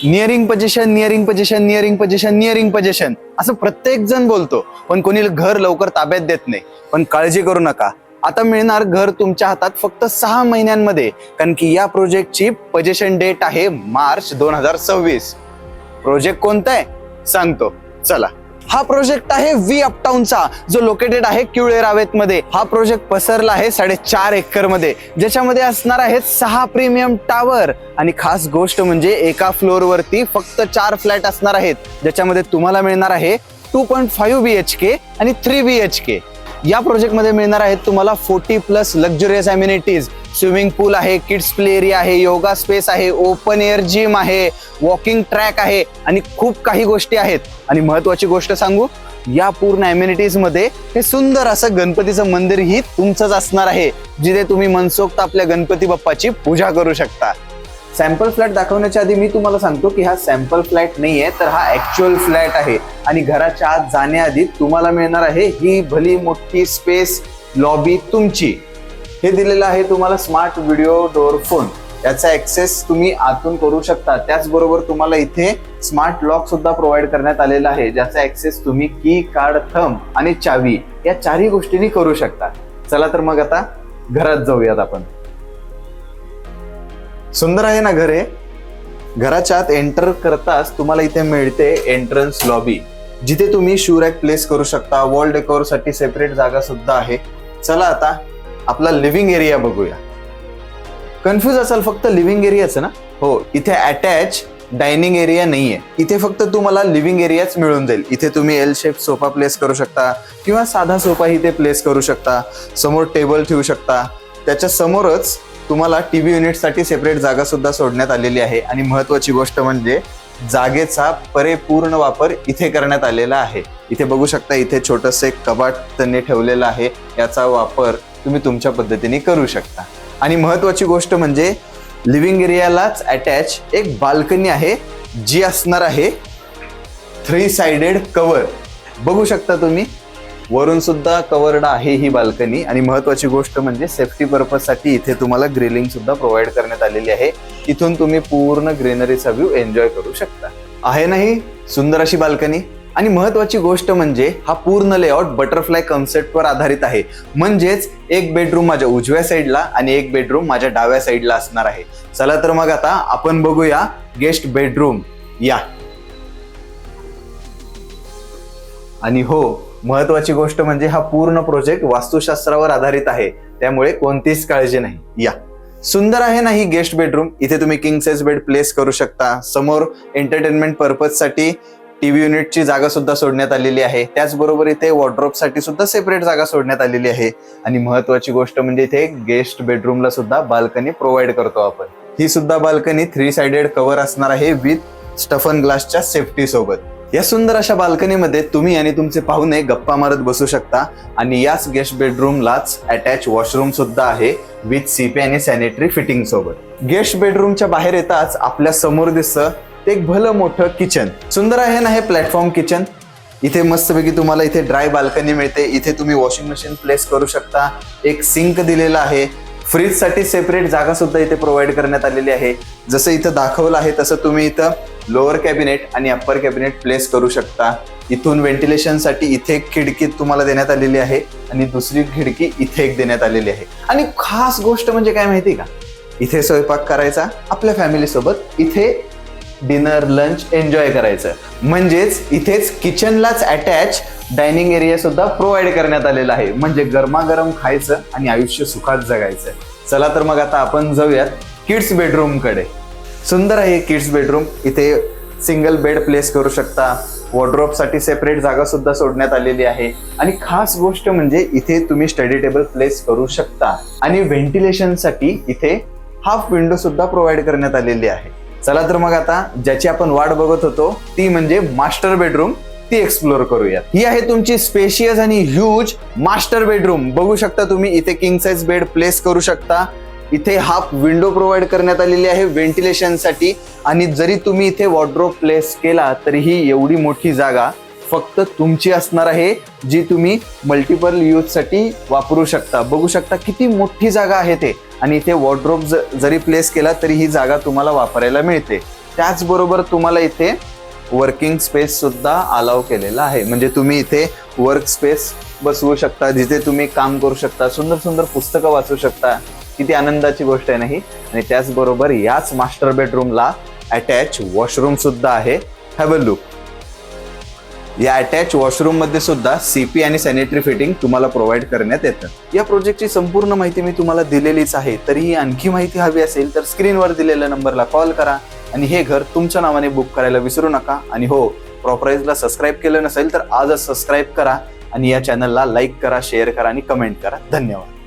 Nearing position, nearing position, nearing position, nearing position असं प्रत्येक जण बोलतो, पण कोणी घर लवकर ताब्यात देत नाही. पण काळजी करू नका, आता मिळणार घर तुमच्या हातात फक्त 6 महिन्यांमध्ये, कारण की या प्रोजेक्टची पोझिशन डेट आहे मार्च 2026. प्रोजेक्ट कोणता आहे सांगतो, चला. हा प्रोजेक्ट आहे व्ही अपटाउनचा, जो लोकेटेड आहे क्युळे रावेत मध्ये. हा प्रोजेक्ट पसरला आहे 4.5 एकर मध्ये, ज्याच्यामध्ये असणार आहेत 6 प्रीमियम टावर. आणि खास गोष्ट म्हणजे एका फ्लोअर वरती फक्त 4 फ्लॅट असणार आहेत, ज्याच्यामध्ये तुम्हाला मिळणार आहे 2.5 BHK आणि 3 BHK. या प्रोजेक्ट मध्ये मिळणार आहेत तुम्हाला 40+ लक्झरियस अम्युनिटीज. स्विमिंग पूल आहे, किड्स प्ले एरिया आहे, योगा स्पेस आहे, ओपन एअर जिम आहे, वॉकिंग ट्रॅक आहे आणि खूप काही गोष्टी आहेत. आणि महत्वाची गोष्ट सांगू, या पूर्ण अम्युनिटीज मध्ये हे सुंदर असं गणपतीचं मंदिरही तुमचंच असणार आहे, जिथे तुम्ही मनसोक्त आपल्या गणपती बाप्पाची पूजा करू शकता. सॅम्पल फ्लॅट दाखवण्याच्या आधी मी तुम्हाला सांगतो की हा सॅम्पल फ्लॅट नाहीये, तर हा ऍक्च्युअल फ्लॅट आहे. आणि घराच्या आत जाण्याआधी तुम्हाला मिळणार आहे ही भली मोठी स्पेस, लॉबी तुमची. हे दिलेलं आहे तुम्हाला स्मार्ट व्हिडिओ डोअर फोन, याचा ऍक्सेस तुम्ही आतून करू शकता. त्याचबरोबर तुम्हाला इथे स्मार्ट लॉक सुद्धा प्रोव्हाइड करण्यात आलेला आहे, ज्याचा ऍक्सेस तुम्ही की कार्ड, थंब आणि चावी या 4ही गोष्टींनी करू शकता. चला तर मग आता घरात जाऊयात आपण. सुंदर आहे ना घर हे. घराच्या आत एंटर करताच तुम्हाला इथे मिळते एंट्रन्स लॉबी, जिथे तुम्ही शू रॅक प्लेस करू शकता. वॉल डेकोर साठी सेपरेट जागा सुद्धा आहे. चला आता आपला लिव्हिंग एरिया बघूया. कन्फ्युज असाल, फक्त लिव्हिंग एरियाच ना? हो, इथे अटॅच डायनिंग एरिया नाहीये. इथे फक्त तुम्हाला लिव्हिंग एरियाच मिळून जाईल. इथे तुम्ही एल शेप सोफा प्लेस करू शकता किंवा साधा सोफाही इथे प्लेस करू शकता. समोर टेबल ठेवू शकता. त्याच्या समोरच तुम्हाला टीव्ही युनिट साठी सेपरेट जागा सुद्धा सोडण्यात आलेली आहे. आणि महत्वाची गोष्ट म्हणजे जागेचा परिपूर्ण वापर इथे करण्यात आलेला आहे. इथे बघू शकता, इथे छोटंसं एक कपाट त्यांनी ठेवलेलं आहे. याचा वापर तुम्ही तुमच्या पद्धतीने करू शकता. आणि महत्वाची गोष्ट म्हणजे लिव्हिंग एरियालाच अटॅच एक बाल्कनी आहे, जी असणार आहे 3 साइडेड कव्हर. बघू शकता तुम्ही, वरून सुद्धा कव्हर्ड आहे ही बाल्कनी. आणि महत्वाची गोष्ट म्हणजे सेफ्टी पर्पज साठी इथे तुम्हाला ग्रिलिंग सुद्धा प्रोव्हाइड करण्यात आलेली आहे. इथून तुम्ही पूर्ण ग्रीनरीचा व्ह्यू एन्जॉय करू शकता. आहे नाही सुंदर अशी बाल्कनी? आणि महत्वाची गोष्ट म्हणजे हा पूर्ण लेआउट बटरफ्लाय कन्सेप्टवर आधारित आहे. म्हणजेच एक बेडरूम माझ्या उजव्या साईडला आणि एक बेडरूम माझ्या डाव्या साईडला असणार आहे. चला तर मग आता आपण बघूया गेस्ट बेडरूम. या. आणि हो, महत्वाची गोष्ट म्हणजे हा पूर्ण प्रोजेक्ट वास्तुशास्त्रावर आधारित आहे, त्यामुळे कोणतीच काळजी नाही. या. सुंदर आहे ना ही गेस्ट बेडरूम? इथे तुम्ही किंग साइज बेड प्लेस करू शकता. समोर एंटरटेनमेंट पर्पज साठी टीव्ही युनिटची जागा सुद्धा सोडण्यात आलेली आहे. त्याचबरोबर इथे वॉर्डरोब साठी सुद्धा सेपरेट जागा सोडण्यात आलेली आहे. आणि महत्वाची गोष्ट म्हणजे इथे गेस्ट बेडरूमला सुद्धा बाल्कनी प्रोव्हाइड करतो आपण. ही सुद्धा बाल्कनी 3 साइडेड कव्हर असणार आहे विथ स्टफन ग्लासच्या सेफ्टी सोबत. या सुंदर अशा बाल्कनीमध्ये तुम्ही आणि तुमचे पाहुणे गप्पा मारत बसू शकता. आणि याच गेस्ट बेडरूमलाच अटॅच वॉशरूम सुद्धा आहे विथ सीपी आणि सॅनिटरी फिटिंग सोबत. गेस्ट बेडरूमच्या बाहेर येताच आपल्या समोर दिसतं ते एक भलं मोठं किचन. सुंदर आहे ना हे प्लॅटफॉर्म किचन? इथे मस्तपैकी तुम्हाला इथे ड्राय बाल्कनी मिळते. इथे तुम्ही वॉशिंग मशीन प्लेस करू शकता. एक सिंक दिलेला आहे. फ्रीज साठी सेपरेट जागा सुद्धा इथे प्रोव्हाइड करण्यात आलेली आहे. जसं इथं दाखवलं आहे तसं तुम्ही इथं लोअर कॅबिनेट आणि अप्पर कॅबिनेट प्लेस करू शकता. इथून व्हेंटिलेशन साठी इथे एक खिडकी तुम्हाला देण्यात आलेली आहे आणि दुसरी खिडकी इथे एक देण्यात आलेली आहे. आणि खास गोष्ट म्हणजे काय माहिती का, इथे स्वयंपाक करायचा आपल्या फॅमिली सोबत, इथे डिनर लंच एन्जॉय करायचं. म्हणजेच इथेच किचनलाच अटॅच डायनिंग एरिया सुद्धा प्रोव्हाइड करण्यात आलेला आहे. म्हणजे गरमागरम खायचं आणि आयुष्य सुखात जगायचं. चला तर मग आता आपण जाऊयात किड्स बेडरूम कडे. सुंदर आहे किड्स बेडरूम. इथे सिंगल बेड प्लेस करू शकता. वॉर्डरोब साठी सेपरेट जागा सुद्धा सोडण्यात आलेली आहे. आणि खास गोष्ट म्हणजे इथे तुम्ही स्टडी टेबल प्लेस करू शकता. आणि व्हेंटिलेशन साठी इथे हाफ विंडो सुद्धा प्रोव्हाइड करण्यात आलेली आहे. चला तर मग आता ज्याची आपण वाट बघत होतो ती म्हणजे मास्टर बेडरूम, ती एक्सप्लोर करूया. ही आहे तुमची स्पेशियस आणि ह्यूज मास्टर बेडरूम. बघू शकता तुम्ही इथे किंग साइज बेड प्लेस करू शकता. इथे हाफ विंडो प्रोव्हाइड करण्यात आलेली आहे व्हेंटिलेशन साठी. आणि जरी तुम्ही इथे वॉर्डरोब प्लेस केला तरीही एवढी मोठी जागा फक्त तुमची असणार आहे, जी तुम्ही मल्टिपल यूज साठी वापरू शकता. बघू शकता किती मोठी जागा आहे ते. आणि इथे वॉर्डरोब जरी प्लेस केला तरी ही जागा तुम्हाला वापरायला मिळते. त्याचबरोबर तुम्हाला इथे वर्किंग स्पेस सुद्धा अलाव केलेला आहे, म्हणजे तुम्ही इथे वर्क स्पेस बसवू शकता, जिथे तुम्ही काम करू शकता, सुंदर सुंदर पुस्तकं वाचू शकता. किती आनंदाची गोष्ट आहे नाही. आणि त्याचबरोबर याच मास्टर बेडरूमला अटॅच वॉशरूम सुद्धा आहे. Have a look. या अटॅच वॉशरूम मध्ये सुद्धा सीपी आणि सॅनिटरी फिटिंग तुम्हाला प्रोव्हाइड करण्यात येतं. या प्रोजेक्टची संपूर्ण माहिती मी तुम्हाला दिलेलीच आहे. तरीही आणखी माहिती हवी असेल तर स्क्रीनवर दिलेल्या नंबरला कॉल करा आणि हे घर तुमच्या नावाने बुक करायला विसरू नका. आणि हो, प्रॉपराइजला सबस्क्राईब केलं नसेल तर आजच सबस्क्राईब करा आणि या चॅनलला लाईक करा, शेअर करा आणि कमेंट करा. धन्यवाद.